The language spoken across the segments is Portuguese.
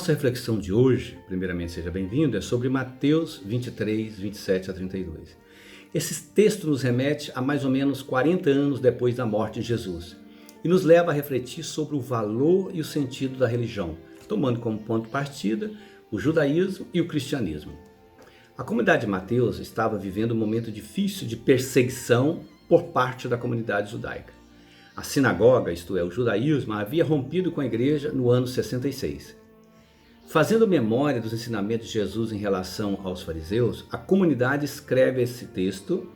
nossa reflexão de hoje, primeiramente seja bem-vindo, é sobre Mateus 23, 27 a 32. Esse texto nos remete a mais ou menos 40 anos depois da morte de Jesus e nos leva a refletir sobre o valor e o sentido da religião, tomando como ponto de partida o judaísmo e o cristianismo. A comunidade de Mateus estava vivendo um momento difícil de perseguição por parte da comunidade judaica. A sinagoga, isto é, o judaísmo, havia rompido com a igreja no ano 66. Fazendo memória dos ensinamentos de Jesus em relação aos fariseus, a comunidade escreve esse texto,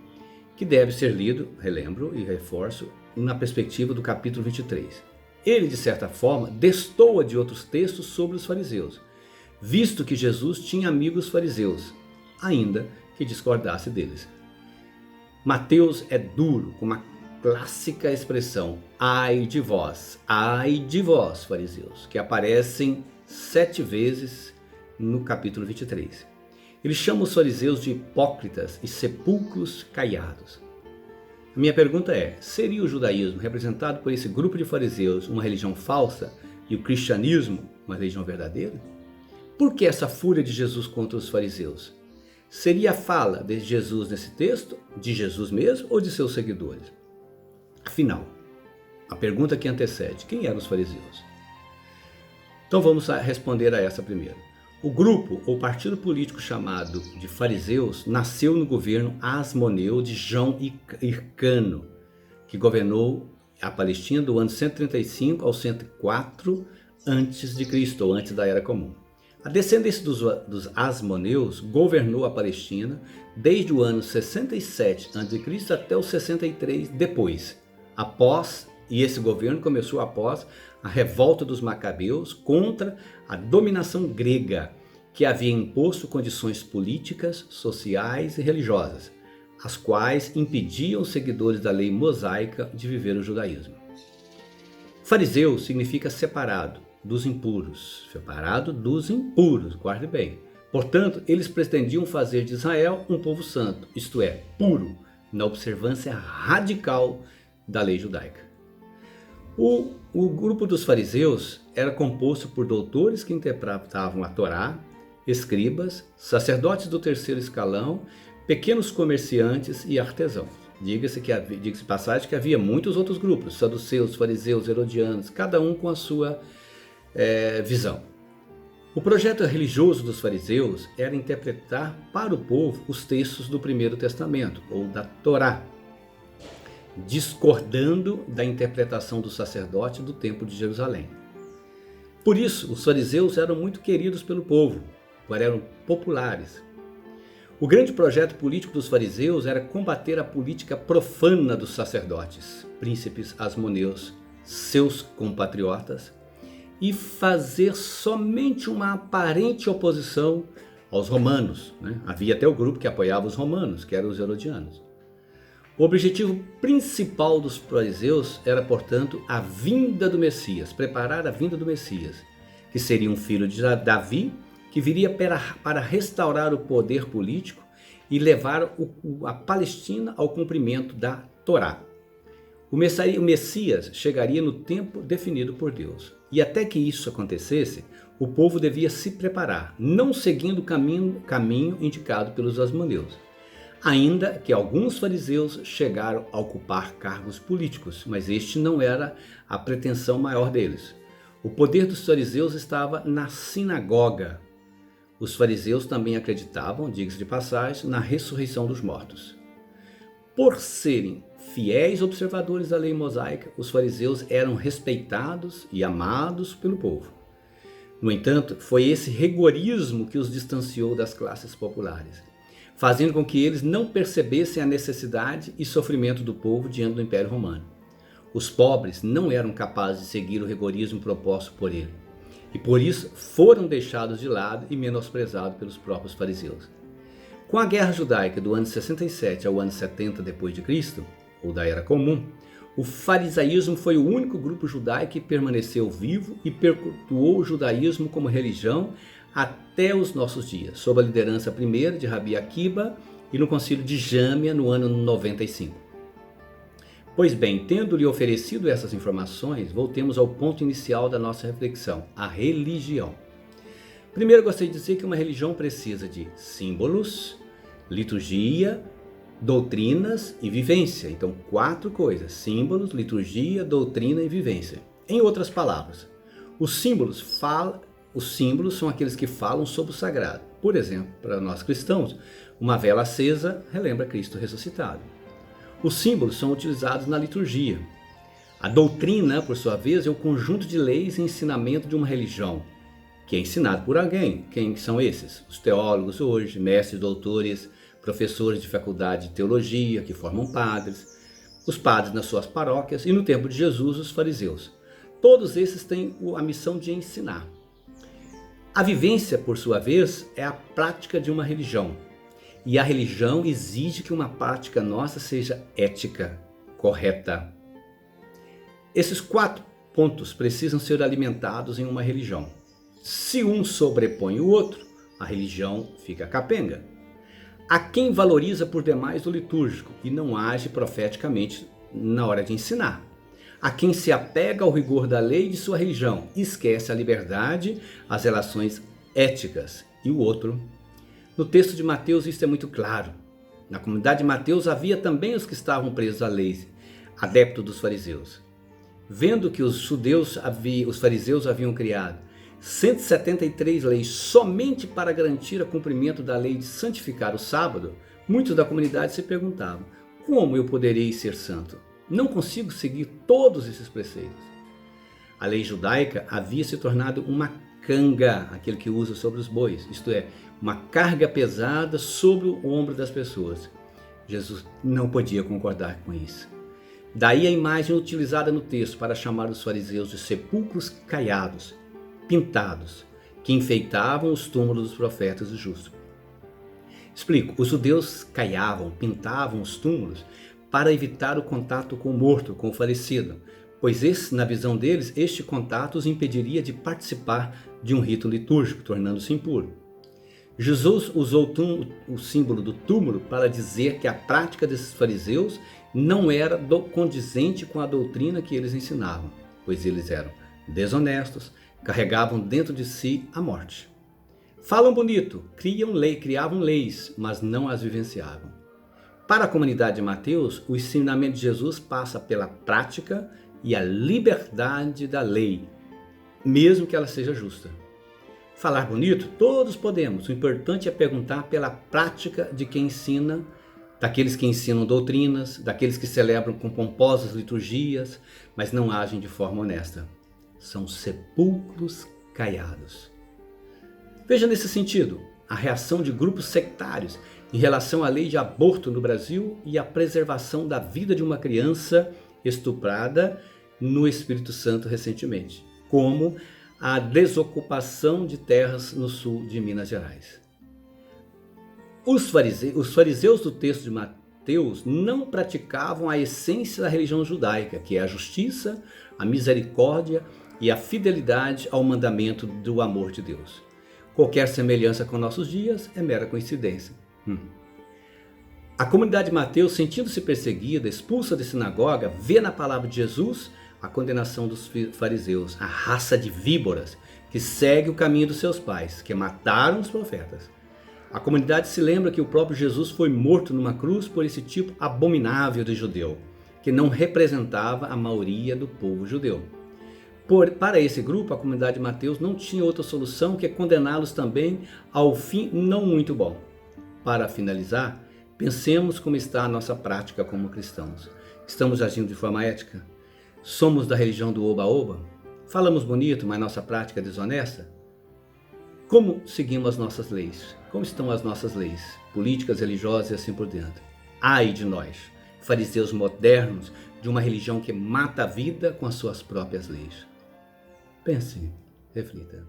que deve ser lido, relembro e reforço, na perspectiva do capítulo 23. Ele, de certa forma, destoa de outros textos sobre os fariseus, visto que Jesus tinha amigos fariseus, ainda que discordasse deles. Mateus é duro, com uma clássica expressão, ai de vós, fariseus, que aparecem 7 vezes no capítulo 23. Ele chama os fariseus de hipócritas e sepulcros caiados. A minha pergunta é, seria o judaísmo, representado por esse grupo de fariseus, uma religião falsa e o cristianismo uma religião verdadeira? Por que essa fúria de Jesus contra os fariseus? Seria a fala de Jesus nesse texto, de Jesus mesmo ou de seus seguidores? Afinal, a pergunta que antecede, quem eram os fariseus? Então vamos responder a essa primeiro. O grupo ou partido político chamado de fariseus nasceu no governo asmoneu de João Hircano, que governou a Palestina do ano 135 ao 104 a.C., ou antes da Era Comum. A descendência dos asmoneus governou a Palestina desde o ano 67 a.C. até o 63 depois. E esse governo começou após a revolta dos macabeus contra a dominação grega, que havia imposto condições políticas, sociais e religiosas, as quais impediam os seguidores da lei mosaica de viver o judaísmo. Fariseu significa separado dos impuros, guarde bem. Portanto, eles pretendiam fazer de Israel um povo santo, isto é, puro, na observância radical da lei judaica. O grupo dos fariseus era composto por doutores que interpretavam a Torá, escribas, sacerdotes do terceiro escalão, pequenos comerciantes e artesãos. Diga-se passagem que havia muitos outros grupos, saduceus, fariseus, herodianos, cada um com a sua visão. O projeto religioso dos fariseus era interpretar para o povo os textos do Primeiro Testamento, ou da Torá, discordando da interpretação do sacerdote do Templo de Jerusalém. Por isso, os fariseus eram muito queridos pelo povo, eram populares. O grande projeto político dos fariseus era combater a política profana dos sacerdotes, príncipes asmoneus, seus compatriotas, e fazer somente uma aparente oposição aos romanos. Havia até o grupo que apoiava os romanos, que eram os herodianos. O objetivo principal dos fariseus era, portanto, a vinda do Messias, preparar a vinda do Messias, que seria um filho de Davi, que viria para restaurar o poder político e levar a Palestina ao cumprimento da Torá. O Messias chegaria no tempo definido por Deus. E até que isso acontecesse, o povo devia se preparar, não seguindo o caminho indicado pelos asmoneus. Ainda que alguns fariseus chegaram a ocupar cargos políticos, mas este não era a pretensão maior deles. O poder dos fariseus estava na sinagoga. Os fariseus também acreditavam, diga-se de passagem, na ressurreição dos mortos. Por serem fiéis observadores da lei mosaica, os fariseus eram respeitados e amados pelo povo. No entanto, foi esse rigorismo que os distanciou das classes populares, fazendo com que eles não percebessem a necessidade e sofrimento do povo diante do Império Romano. Os pobres não eram capazes de seguir o rigorismo proposto por ele, e por isso foram deixados de lado e menosprezados pelos próprios fariseus. Com a Guerra Judaica do ano 67 ao ano 70 d.C., ou da Era Comum, o farisaísmo foi o único grupo judaico que permaneceu vivo e perpetuou o judaísmo como religião até os nossos dias, sob a liderança primeira de Rabi Akiba e no concílio de Jâmia no ano 95. Pois bem, tendo-lhe oferecido essas informações, voltemos ao ponto inicial da nossa reflexão, a religião. Primeiro, eu gostaria de dizer que uma religião precisa de símbolos, liturgia, doutrinas e vivência. Então, 4 coisas: símbolos, liturgia, doutrina e vivência. Em outras palavras, os símbolos são aqueles que falam sobre o sagrado. Por exemplo, para nós cristãos, uma vela acesa relembra Cristo ressuscitado. Os símbolos são utilizados na liturgia. A doutrina, por sua vez, é um conjunto de leis e ensinamento de uma religião, que é ensinado por alguém. Quem são esses? Os teólogos hoje, mestres, doutores, professores de faculdade de teologia, que formam padres, os padres nas suas paróquias e, no tempo de Jesus, os fariseus. Todos esses têm a missão de ensinar. A vivência, por sua vez, é a prática de uma religião. E a religião exige que uma prática nossa seja ética, correta. Esses 4 pontos precisam ser alimentados em uma religião. Se um sobrepõe o outro, a religião fica capenga. Há quem valoriza por demais o litúrgico e não age profeticamente na hora de ensinar. Há quem se apega ao rigor da lei de sua religião e esquece a liberdade, as relações éticas. E o outro. No texto de Mateus isso é muito claro. Na comunidade de Mateus havia também os que estavam presos à lei, adeptos dos fariseus. Vendo que os fariseus haviam criado 173 leis somente para garantir o cumprimento da lei de santificar o sábado, muitos da comunidade se perguntavam: como eu poderei ser santo? Não consigo seguir todos esses preceitos. A lei judaica havia se tornado uma canga, aquele que usa sobre os bois, isto é, uma carga pesada sobre o ombro das pessoas. Jesus não podia concordar com isso. Daí a imagem utilizada no texto para chamar os fariseus de sepulcros caiados, pintados, que enfeitavam os túmulos dos profetas e justos. Explico, os judeus caiavam, pintavam os túmulos para evitar o contato com o morto, com o falecido, pois na visão deles, este contato os impediria de participar de um rito litúrgico, tornando-se impuro. Jesus usou o símbolo do túmulo para dizer que a prática desses fariseus não era condizente com a doutrina que eles ensinavam, pois eles eram desonestos, carregavam dentro de si a morte. Falam bonito, criavam leis, mas não as vivenciavam. Para a comunidade de Mateus, o ensinamento de Jesus passa pela prática e a liberdade da lei, mesmo que ela seja justa. Falar bonito, todos podemos. O importante é perguntar pela prática de quem ensina, daqueles que ensinam doutrinas, daqueles que celebram com pomposas liturgias, mas não agem de forma honesta. São sepulcros caiados. Veja nesse sentido a reação de grupos sectários em relação à lei de aborto no Brasil e à preservação da vida de uma criança estuprada no Espírito Santo recentemente, como a desocupação de terras no sul de Minas Gerais. Os fariseus do texto de Mateus não praticavam a essência da religião judaica, que é a justiça, a misericórdia e a fidelidade ao mandamento do amor de Deus. Qualquer semelhança com nossos dias é mera coincidência. A comunidade de Mateus, sentindo-se perseguida, expulsa da sinagoga, vê na palavra de Jesus a condenação dos fariseus, a raça de víboras que segue o caminho dos seus pais, que mataram os profetas. A comunidade se lembra que o próprio Jesus foi morto numa cruz por esse tipo abominável de judeu, que não representava a maioria do povo judeu. Para esse grupo, a comunidade de Mateus não tinha outra solução que condená-los também ao fim não muito bom. Para finalizar, pensemos como está a nossa prática como cristãos. Estamos agindo de forma ética? Somos da religião do oba-oba? Falamos bonito, mas nossa prática é desonesta? Como seguimos as nossas leis? Como estão as nossas leis? Políticas, religiosas e assim por diante. Ai de nós, fariseus modernos de uma religião que mata a vida com as suas próprias leis. Pense, reflita.